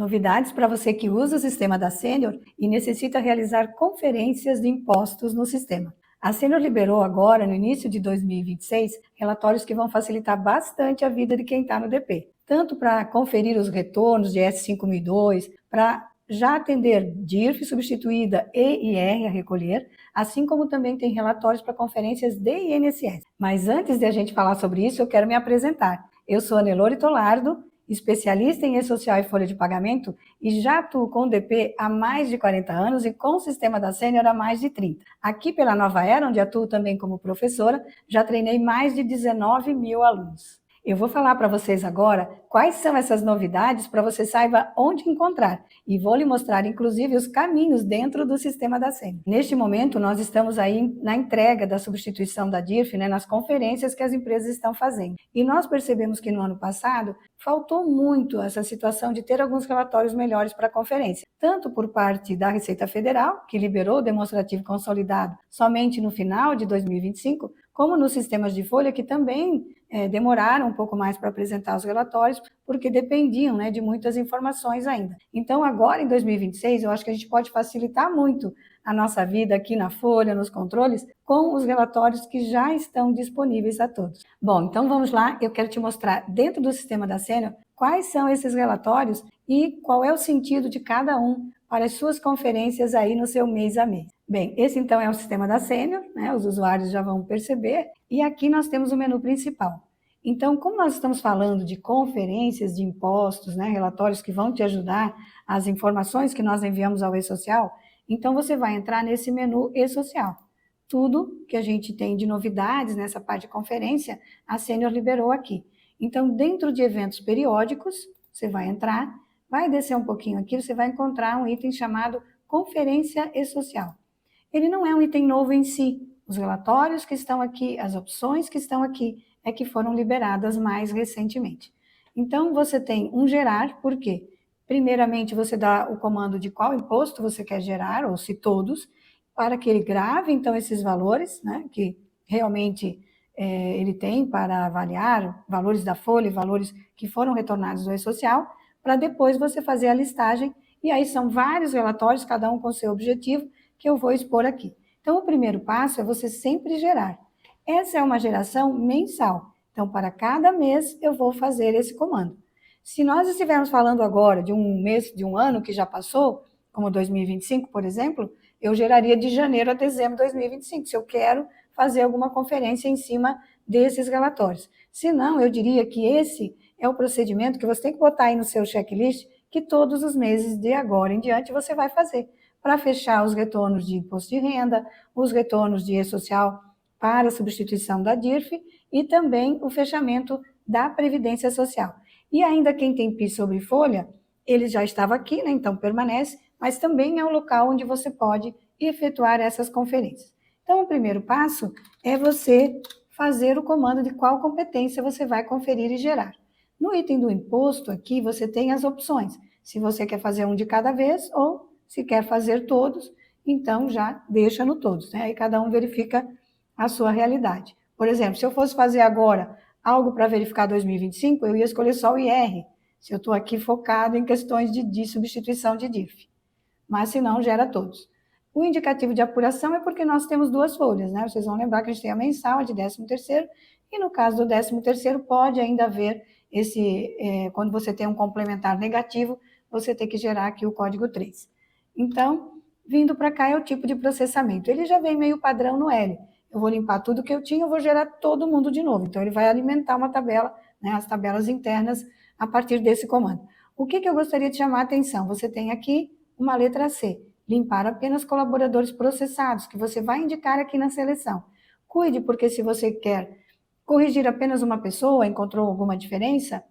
Novidades para você que usa o sistema da Sênior e necessita realizar conferências de impostos no sistema. A Sênior liberou agora, no início de 2026, relatórios que vão facilitar bastante a vida de quem está no DP. Tanto para conferir os retornos de S5002, para já atender DIRF substituída e IR a recolher, assim como também tem relatórios para conferências de INSS. Mas antes de a gente falar sobre isso, eu quero me apresentar. Eu sou a Nelore Tolardo, especialista em e-social e folha de pagamento, e já atuo com o DP há mais de 40 anos e com o sistema da Sênior há mais de 30. Aqui pela Nova Era, onde atuo também como professora, já treinei mais de 19 mil alunos. Eu vou falar para vocês agora quais são essas novidades para você saiba onde encontrar e vou lhe mostrar inclusive os caminhos dentro do sistema da Sênior. Neste momento nós estamos aí na entrega da substituição da DIRF, nas conferências que as empresas estão fazendo. E nós percebemos que no ano passado faltou muito essa situação de ter alguns relatórios melhores para a conferência, tanto por parte da Receita Federal, que liberou o demonstrativo consolidado somente no final de 2025, como nos sistemas de folha que também demoraram um pouco mais para apresentar os relatórios, porque dependiam de muitas informações ainda. Então, agora em 2026, eu acho que a gente pode facilitar muito a nossa vida aqui na folha, nos controles, com os relatórios que já estão disponíveis a todos. Bom, então vamos lá, eu quero te mostrar dentro do sistema da Sênior quais são esses relatórios e qual é o sentido de cada um para as suas conferências aí no seu mês a mês. Bem, esse então é o sistema da Sênior, os usuários já vão perceber, e aqui nós temos o menu principal. Então, como nós estamos falando de conferências de impostos, relatórios que vão te ajudar, as informações que nós enviamos ao e-social, então você vai entrar nesse menu e-social. Tudo que a gente tem de novidades nessa parte de conferência, a Sênior liberou aqui. Então, dentro de eventos periódicos, você vai entrar, vai descer um pouquinho aqui, você vai encontrar um item chamado Conferência e-social. Ele não é um item novo em si. Os relatórios que estão aqui, as opções que estão aqui, é que foram liberadas mais recentemente. Então, você tem um gerar, por quê? Primeiramente, você dá o comando de qual imposto você quer gerar, ou se todos, para que ele grave, então, esses valores, que realmente ele tem para avaliar, valores da folha, valores que foram retornados do e-social, para depois você fazer a listagem, e aí são vários relatórios, cada um com seu objetivo, que eu vou expor aqui. Então, o primeiro passo é você sempre gerar. Essa é uma geração mensal. Então, para cada mês, eu vou fazer esse comando. Se nós estivermos falando agora de um mês, de um ano que já passou, como 2025, por exemplo, eu geraria de janeiro a dezembro de 2025, se eu quero fazer alguma conferência em cima desses relatórios. Se não, eu diria que esse é o procedimento que você tem que botar aí no seu checklist, que todos os meses de agora em diante você vai fazer, para fechar os retornos de imposto de renda, os retornos de e-social para a substituição da DIRF e também o fechamento da Previdência Social. E ainda quem tem PIS sobre folha, ele já estava aqui, então permanece, mas também é um local onde você pode efetuar essas conferências. Então, o primeiro passo é você fazer o comando de qual competência você vai conferir e gerar. No item do imposto, aqui você tem as opções, se você quer fazer um de cada vez ou se quer fazer todos, então já deixa no todos, Aí cada um verifica a sua realidade. Por exemplo, se eu fosse fazer agora algo para verificar 2025, eu ia escolher só o IR, se eu estou aqui focado em questões de substituição de DIRF. Mas se não, gera todos. O indicativo de apuração é porque nós temos duas folhas, Vocês vão lembrar que a gente tem a mensal, a de 13º, e no caso do 13º pode ainda haver quando você tem um complementar negativo, você tem que gerar aqui o código 3. Então, vindo para cá é o tipo de processamento. Ele já vem meio padrão no L. Eu vou limpar tudo que eu tinha, eu vou gerar todo mundo de novo. Então, ele vai alimentar uma tabela, as tabelas internas, a partir desse comando. O que eu gostaria de chamar a atenção? Você tem aqui uma letra C, limpar apenas colaboradores processados, que você vai indicar aqui na seleção. Cuide, porque se você quer corrigir apenas uma pessoa, encontrou alguma diferença,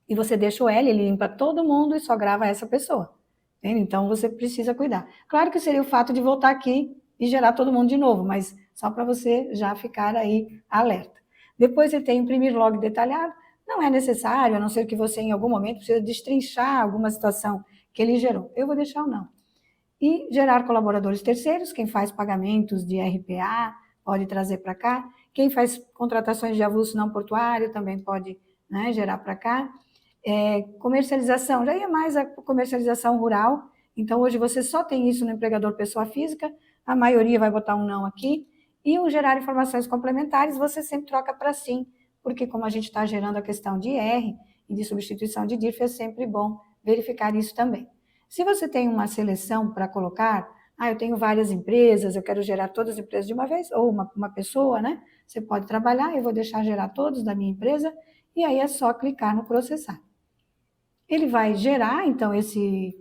e você deixa o L, ele limpa todo mundo e só grava essa pessoa. Entende? Então, você precisa cuidar. Claro que seria o fato de voltar aqui e gerar todo mundo de novo, mas só para você já ficar aí alerta. Depois você tem imprimir log detalhado, não é necessário, a não ser que você em algum momento precisa destrinchar alguma situação que ele gerou. Eu vou deixar o não. E gerar colaboradores terceiros, quem faz pagamentos de RPA pode trazer para cá, quem faz contratações de avulso não portuário também pode gerar para cá. Comercialização, já ia mais a comercialização rural, então hoje você só tem isso no empregador pessoa física, a maioria vai botar um não aqui, e o gerar informações complementares você sempre troca para sim, porque como a gente está gerando a questão de IR e de substituição de DIRF, é sempre bom verificar isso também. Se você tem uma seleção para colocar, eu tenho várias empresas, eu quero gerar todas as empresas de uma vez, ou uma pessoa, né? Você pode trabalhar, eu vou deixar gerar todos da minha empresa, e aí é só clicar no processar. Ele vai gerar, então, esse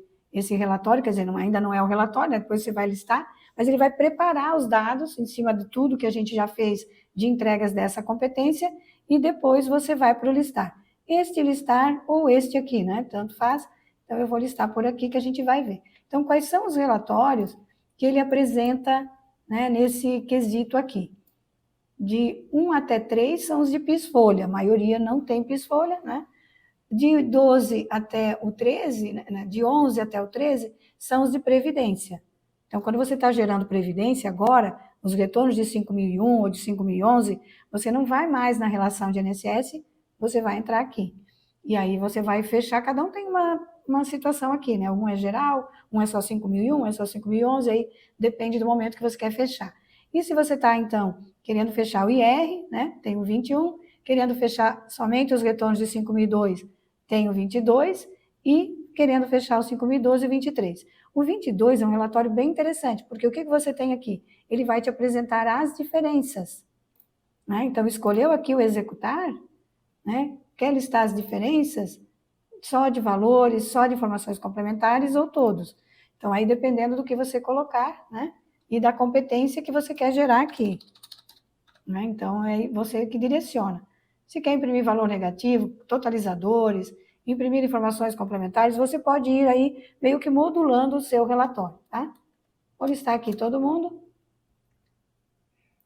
relatório, quer dizer, ainda não é o relatório, né? Depois você vai listar, mas ele vai preparar os dados em cima de tudo que a gente já fez de entregas dessa competência, e depois você vai para o listar. Este listar ou este aqui, né? Tanto faz. Então, eu vou listar por aqui que a gente vai ver. Então, quais são os relatórios que ele apresenta, né, nesse quesito aqui? De 1 até 3 são os de PIS-folha, a maioria não tem PIS-folha, né? De 12 até o 13, né, de 11 até o 13, são os de previdência. Então, quando você está gerando previdência agora, os retornos de 5.001 ou de 5.011, você não vai mais na relação de INSS, você vai entrar aqui. E aí você vai fechar, cada um tem uma situação aqui, né? Um é geral, um é só 5.001, um é só 5.011, aí depende do momento que você quer fechar. E se você está, então, querendo fechar o IR, né? Tem o 21, querendo fechar somente os retornos de 5.002, tem o 22, e querendo fechar o 5.012 e 23. O 22 é um relatório bem interessante, porque o que você tem aqui? Ele vai te apresentar as diferenças, né? Então, escolheu aqui o executar, né? Quer listar as diferenças? Só de valores, só de informações complementares ou todos. Então, aí dependendo do que você colocar, né? E da competência que você quer gerar aqui, né? Então, é você que direciona. Se quer imprimir valor negativo, totalizadores, imprimir informações complementares, você pode ir aí meio que modulando o seu relatório, tá? Vou listar aqui todo mundo.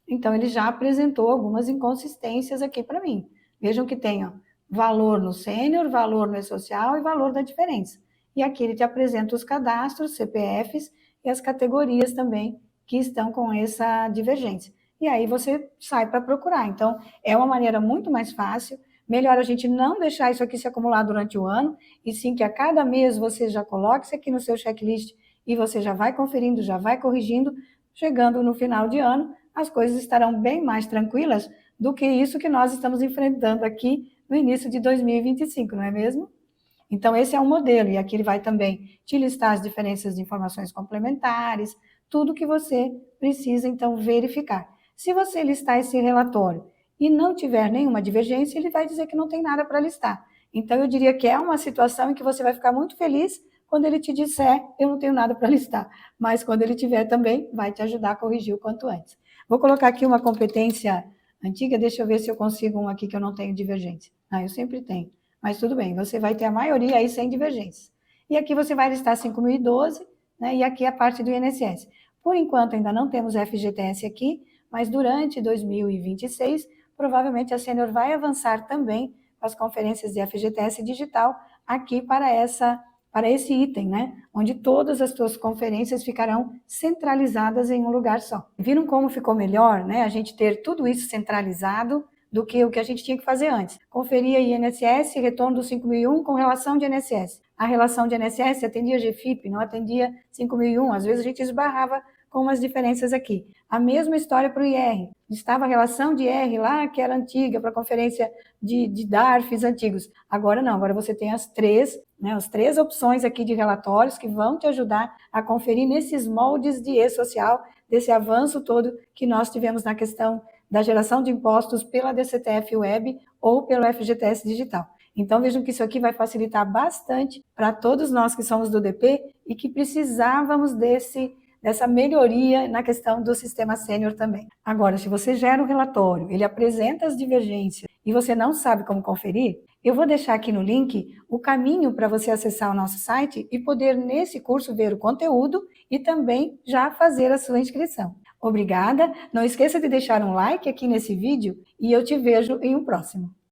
Então, ele já apresentou algumas inconsistências aqui para mim. Vejam que tem, ó, valor no sênior, valor no social e valor da diferença. E aqui ele te apresenta os cadastros, CPFs e as categorias também que estão com essa divergência. E aí você sai para procurar. Então, é uma maneira muito mais fácil. Melhor a gente não deixar isso aqui se acumular durante o ano, e sim que a cada mês você já coloque isso aqui no seu checklist e você já vai conferindo, já vai corrigindo. Chegando no final de ano, as coisas estarão bem mais tranquilas do que isso que nós estamos enfrentando aqui no início de 2025, não é mesmo? Então, esse é um modelo, e aqui ele vai também te listar as diferenças de informações complementares, tudo que você precisa, então, verificar. Se você listar esse relatório e não tiver nenhuma divergência, ele vai dizer que não tem nada para listar. Então, eu diria que é uma situação em que você vai ficar muito feliz quando ele te disser, eu não tenho nada para listar. Mas quando ele tiver também, vai te ajudar a corrigir o quanto antes. Vou colocar aqui uma competência antiga, deixa eu ver se eu consigo um aqui que eu não tenho divergência. Eu sempre tenho. Mas tudo bem, você vai ter a maioria aí sem divergências. E aqui você vai listar 5.012, né? E aqui a parte do INSS. Por enquanto ainda não temos FGTS aqui, mas durante 2026, provavelmente a Sênior vai avançar também com as conferências de FGTS digital aqui para esse item, né? Onde todas as suas conferências ficarão centralizadas em um lugar só. Viram como ficou melhor, né? A gente ter tudo isso centralizado do que o que a gente tinha que fazer antes. Conferia INSS, retorno do 5.001 com relação de INSS. A relação de INSS atendia GFIP, não atendia 5.001. Às vezes a gente esbarrava com umas diferenças aqui. A mesma história para o IR. Estava a relação de IR lá, que era antiga, para a conferência de DARFs antigos. Agora não, agora você tem as três opções aqui de relatórios que vão te ajudar a conferir nesses moldes de e-social, desse avanço todo que nós tivemos na questão da geração de impostos pela DCTF Web ou pelo FGTS Digital. Então, vejam que isso aqui vai facilitar bastante para todos nós que somos do DP e que precisávamos dessa melhoria na questão do sistema sênior também. Agora, se você gera um relatório, ele apresenta as divergências e você não sabe como conferir, eu vou deixar aqui no link o caminho para você acessar o nosso site e poder, nesse curso, ver o conteúdo e também já fazer a sua inscrição. Obrigada, não esqueça de deixar um like aqui nesse vídeo e eu te vejo em um próximo.